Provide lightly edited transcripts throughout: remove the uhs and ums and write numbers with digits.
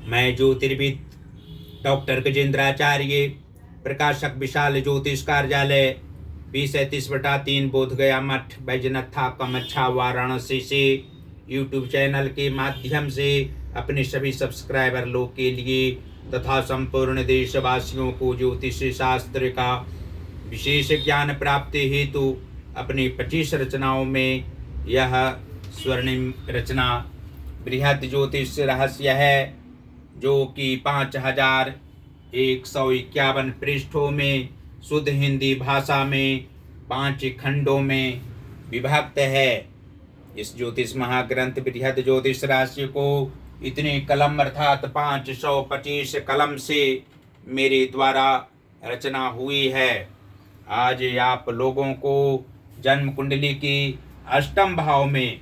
मैं ज्योतिर्विद डॉक्टर गजेंद्राचार्य, प्रकाशक विशाल ज्योतिष कार्यालय 20-30/3 बोधगया मठ, बैजनाथा कामाख्या वाराणसी से यूट्यूब चैनल के माध्यम से अपने सभी सब्सक्राइबर लोग के लिए तथा संपूर्ण देशवासियों को ज्योतिष शास्त्र का विशेष ज्ञान प्राप्ति हेतु अपनी 25 रचनाओं में यह स्वर्णिम रचना बृहद ज्योतिष रहस्य है, जो कि 5151 पृष्ठों में शुद्ध हिंदी भाषा में 5 खंडों में विभक्त है। इस ज्योतिष महाग्रंथ बृहद ज्योतिष राशि को इतने कलम अर्थात 525 कलम से मेरे द्वारा रचना हुई है। आज आप लोगों को जन्म कुंडली की अष्टम भाव में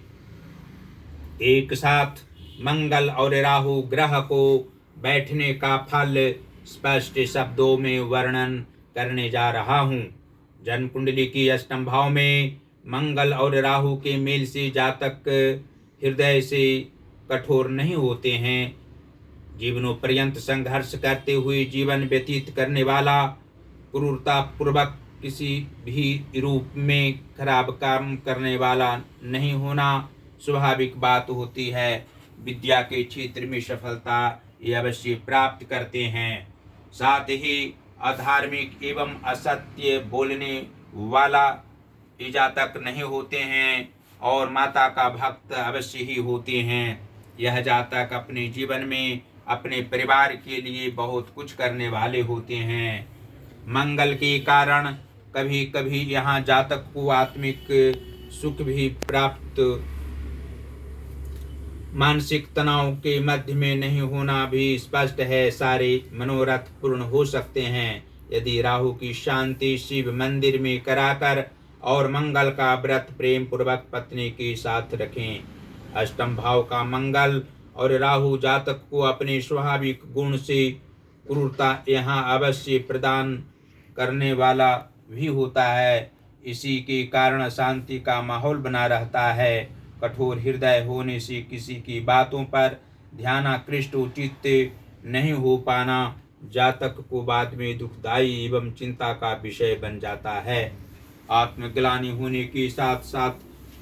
एक साथ मंगल और राहु ग्रह को बैठने का फल स्पष्ट शब्दों में वर्णन करने जा रहा हूँ। जन्म कुंडली की अष्टम भाव में मंगल और राहु के मेल से जातक हृदय से कठोर नहीं होते हैं। जीवनोपर्यंत संघर्ष करते हुए जीवन व्यतीत करने वाला, क्रूरता पूर्वक किसी भी रूप में खराब काम करने वाला नहीं होना स्वाभाविक बात होती है। विद्या के क्षेत्र में सफलता ये अवश्य प्राप्त करते हैं। साथ ही अधार्मिक एवं असत्य बोलने वाला जातक नहीं होते हैं और माता का भक्त अवश्य ही होते हैं। यह जातक अपने जीवन में अपने परिवार के लिए बहुत कुछ करने वाले होते हैं। मंगल के कारण कभी कभी यहाँ जातक को आत्मिक सुख भी प्राप्त, मानसिक तनाव के मध्य में नहीं होना भी स्पष्ट है। सारे मनोरथ पूर्ण हो सकते हैं यदि राहु की शांति शिव मंदिर में कराकर और मंगल का व्रत प्रेम पूर्वक पत्नी के साथ रखें। अष्टम भाव का मंगल और राहु जातक को अपने स्वाभाविक गुण से क्रूरता यहाँ अवश्य प्रदान करने वाला भी होता है। इसी के कारण शांति का माहौल बना रहता है। कठोर हृदय होने से किसी की बातों पर ध्यानाकृष्ट उचित नहीं हो पाना जातक को बाद में दुखदायी एवं चिंता का विषय बन जाता है। आत्मग्लानि होने के साथ साथ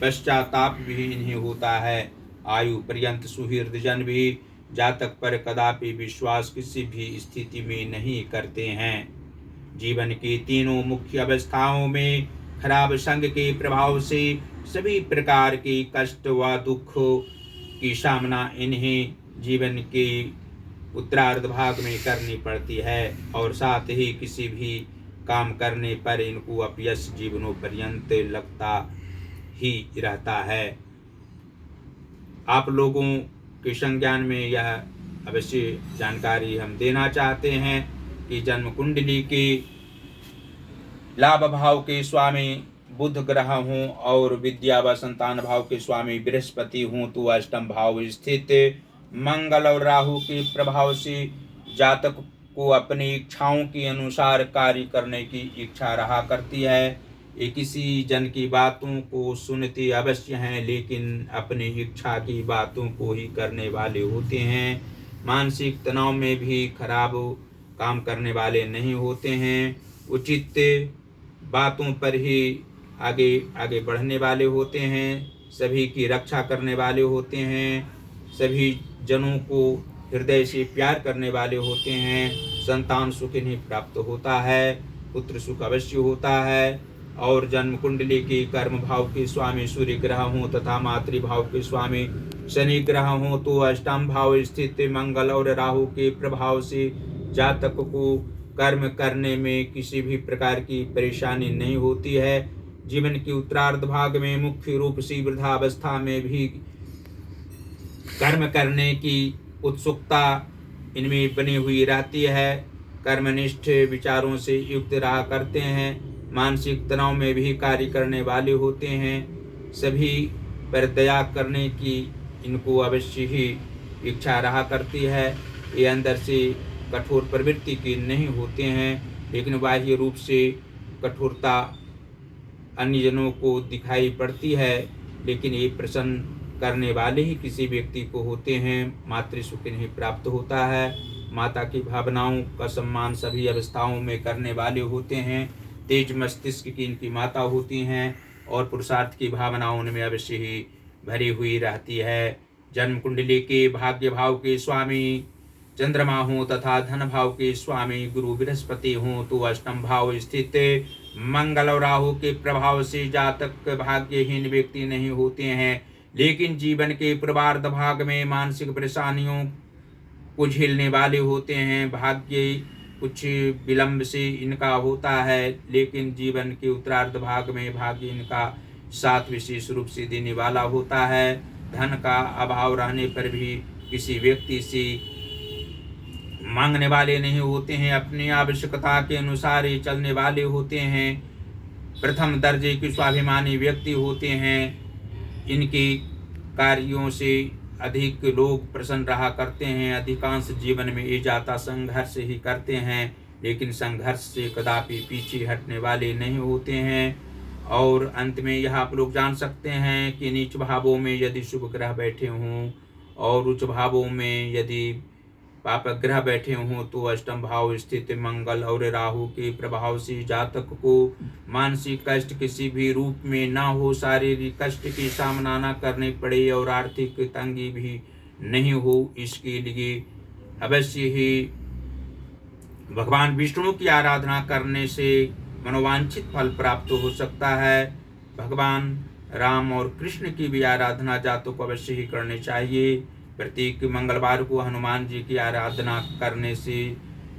पश्चाताप भी इन्हें होता है। आयु पर्यंत सुहृद जन भी जातक पर कदापि विश्वास किसी भी स्थिति में नहीं करते हैं। जीवन की तीनों मुख्य अवस्थाओं में खराब संग के प्रभाव से सभी प्रकार के कष्ट व दुख की सामना इन्हें जीवन के उत्तरार्ध भाग में करनी पड़ती है और साथ ही किसी भी काम करने पर इनको अपयश जीवनों पर्यंत लगता ही रहता है। आप लोगों के संज्ञान में यह अवश्य जानकारी हम देना चाहते हैं कि जन्म कुंडली के लाभ भाव के स्वामी बुध ग्रह हूँ और विद्या व संतान भाव के स्वामी बृहस्पति हूँ तो अष्टम भाव स्थित मंगल और राहु के प्रभाव से जातक को अपनी इच्छाओं के अनुसार कार्य करने की इच्छा रहा करती है। ये किसी जन की बातों को सुनते अवश्य हैं लेकिन अपनी इच्छा की बातों को ही करने वाले होते हैं। मानसिक तनाव में भी खराब काम करने वाले नहीं होते हैं। उचित बातों पर ही आगे आगे बढ़ने वाले होते हैं। सभी की रक्षा करने वाले होते हैं। सभी जनों को हृदय से प्यार करने वाले होते हैं। संतान सुख इन्हें प्राप्त होता है। पुत्र सुख अवश्य होता है। और जन्म कुंडली के कर्म भाव के स्वामी सूर्य ग्रह हों तथा मातृभाव के स्वामी शनि ग्रह हों तो अष्टम भाव स्थित मंगल और राहु के प्रभाव से जातक को कर्म करने में किसी भी प्रकार की परेशानी नहीं होती है। जीवन के उत्तरार्ध भाग में मुख्य रूप से वृद्धावस्था में भी कर्म करने की उत्सुकता इनमें बनी हुई रहती है। कर्मनिष्ठ विचारों से युक्त रहा करते हैं। मानसिक तनाव में भी कार्य करने वाले होते हैं। सभी पर दया करने की इनको अवश्य ही इच्छा रहा करती है। ये अंदर से कठोर प्रवृत्ति के नहीं होते हैं लेकिन बाह्य रूप से कठोरता अन्य जनों को दिखाई पड़ती है, लेकिन ये प्रसन्न करने वाले ही किसी व्यक्ति को होते हैं, मातृ सुख नहीं प्राप्त होता है। माता की भावनाओं का सम्मान सभी अवस्थाओं में करने वाले होते हैं। तेज मस्तिष्क की इनकी माता होती हैं और पुरुषार्थ की भावनाओं में अवश्य ही भरी हुई रहती है। जन्म कुंडली के भाग्य भाव के स्वामी चंद्रमा हो तथा धन भाव के स्वामी गुरु बृहस्पति हो तो अष्टम भाव स्थित मंगल और राहु के प्रभाव से जातक भाग्यहीन व्यक्ति नहीं होते हैं, लेकिन जीवन के पूर्वार्ध भाग में मानसिक परेशानियों को झेलने वाले होते हैं। भाग्य कुछ विलंब से इनका होता है, लेकिन जीवन के उत्तरार्ध भाग में भाग्य इनका साथ विशेष रूप से देने वाला होता है। धन का अभाव रहने पर भी किसी व्यक्ति से मांगने वाले नहीं होते हैं, अपनी आवश्यकता के अनुसार ही चलने वाले होते हैं। प्रथम दर्जे के स्वाभिमानी व्यक्ति होते हैं। इनके कार्यों से अधिक लोग प्रसन्न रहा करते हैं। अधिकांश जीवन में ये जाता संघर्ष ही करते हैं, लेकिन संघर्ष से कदापि पीछे हटने वाले नहीं होते हैं। और अंत में यह आप लोग जान सकते हैं कि नीच भावों में यदि शुभ ग्रह बैठे हों और उच्च भावों में यदि पाप ग्रह बैठे हों तो अष्टम भाव स्थित मंगल और राहु के प्रभाव से जातक को मानसिक कष्ट किसी भी रूप में ना हो, शारीरिक कष्ट की सामना न करने पड़े और आर्थिक तंगी भी नहीं हो, इसके लिए अवश्य ही भगवान विष्णु की आराधना करने से मनोवांछित फल प्राप्त हो सकता है। भगवान राम और कृष्ण की भी आराधना जातों को अवश्य ही करनी चाहिए। प्रत्येक मंगलवार को हनुमान जी की आराधना करने से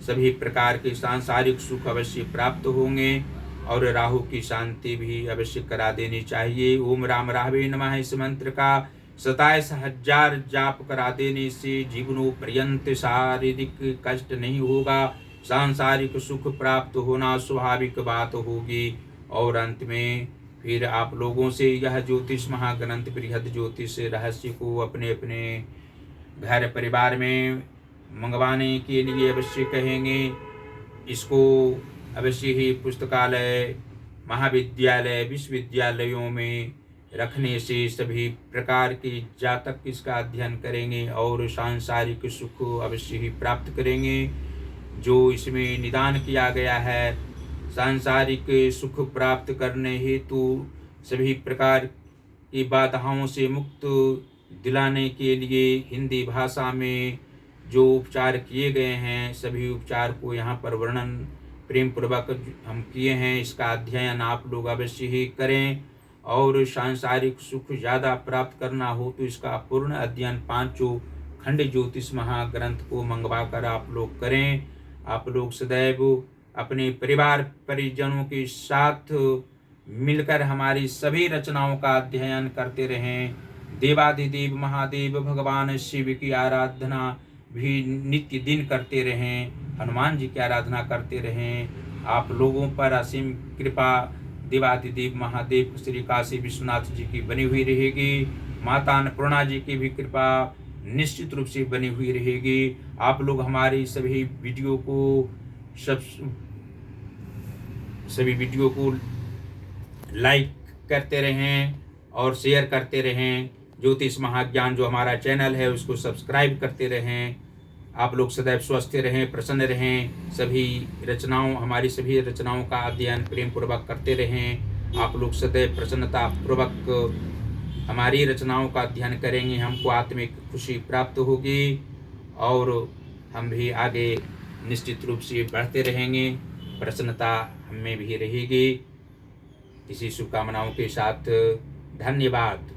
सभी प्रकार के सांसारिक सुख अवश्य प्राप्त होंगे और राहु की शांति भी अवश्य करा देनी चाहिए। ओम राम राहवे नमः इस मंत्र का 27,000 जाप करा देने से जीवनों पर्यंत शारीरिक कष्ट नहीं होगा, सांसारिक सुख प्राप्त होना स्वाभाविक बात होगी। और अंत में फिर आप लोगों से यह ज्योतिष महाग्रंथ बृहद ज्योतिष रहस्य को अपने अपने घर परिवार में मंगवाने के लिए अवश्य कहेंगे। इसको अवश्य ही पुस्तकालय, महाविद्यालय, विश्वविद्यालयों में रखने से सभी प्रकार के जातक इसका अध्ययन करेंगे और सांसारिक सुख अवश्य ही प्राप्त करेंगे। जो इसमें निदान किया गया है सांसारिक सुख प्राप्त करने हेतु सभी प्रकार की बाधाओं से मुक्त दिलाने के लिए हिंदी भाषा में जो उपचार किए गए हैं, सभी उपचार को यहाँ पर वर्णन प्रेम पूर्वक हम किए हैं। इसका अध्ययन आप लोग अवश्य ही करें और सांसारिक सुख ज़्यादा प्राप्त करना हो तो इसका पूर्ण अध्ययन 5 खंड ज्योतिष महाग्रंथ को मंगवा कर आप लोग करें। आप लोग सदैव अपने परिवार परिजनों के साथ मिलकर हमारी सभी रचनाओं का अध्ययन करते रहें। देवाधिदेव महादेव भगवान शिव की आराधना भी नित्य दिन करते रहें, हनुमान जी की आराधना करते रहें। आप लोगों पर असीम कृपा देवाधिदेव महादेव श्री काशी विश्वनाथ जी की बनी हुई रहेगी। माता अन्नपूर्णा जी की भी कृपा निश्चित रूप से बनी हुई रहेगी। आप लोग हमारी सभी वीडियो को लाइक करते रहें और शेयर करते रहें। ज्योतिष महाज्ञान जो हमारा चैनल है उसको सब्सक्राइब करते रहें। आप लोग सदैव स्वस्थ रहें, प्रसन्न रहें। हमारी सभी रचनाओं का अध्ययन प्रेम पूर्वक करते रहें। आप लोग सदैव प्रसन्नता पूर्वक हमारी रचनाओं का अध्ययन करेंगे, हमको आत्मिक खुशी प्राप्त होगी और हम भी आगे निश्चित रूप से बढ़ते रहेंगे, प्रसन्नता हमें भी रहेगी। इसी शुभकामनाओं के साथ धन्यवाद।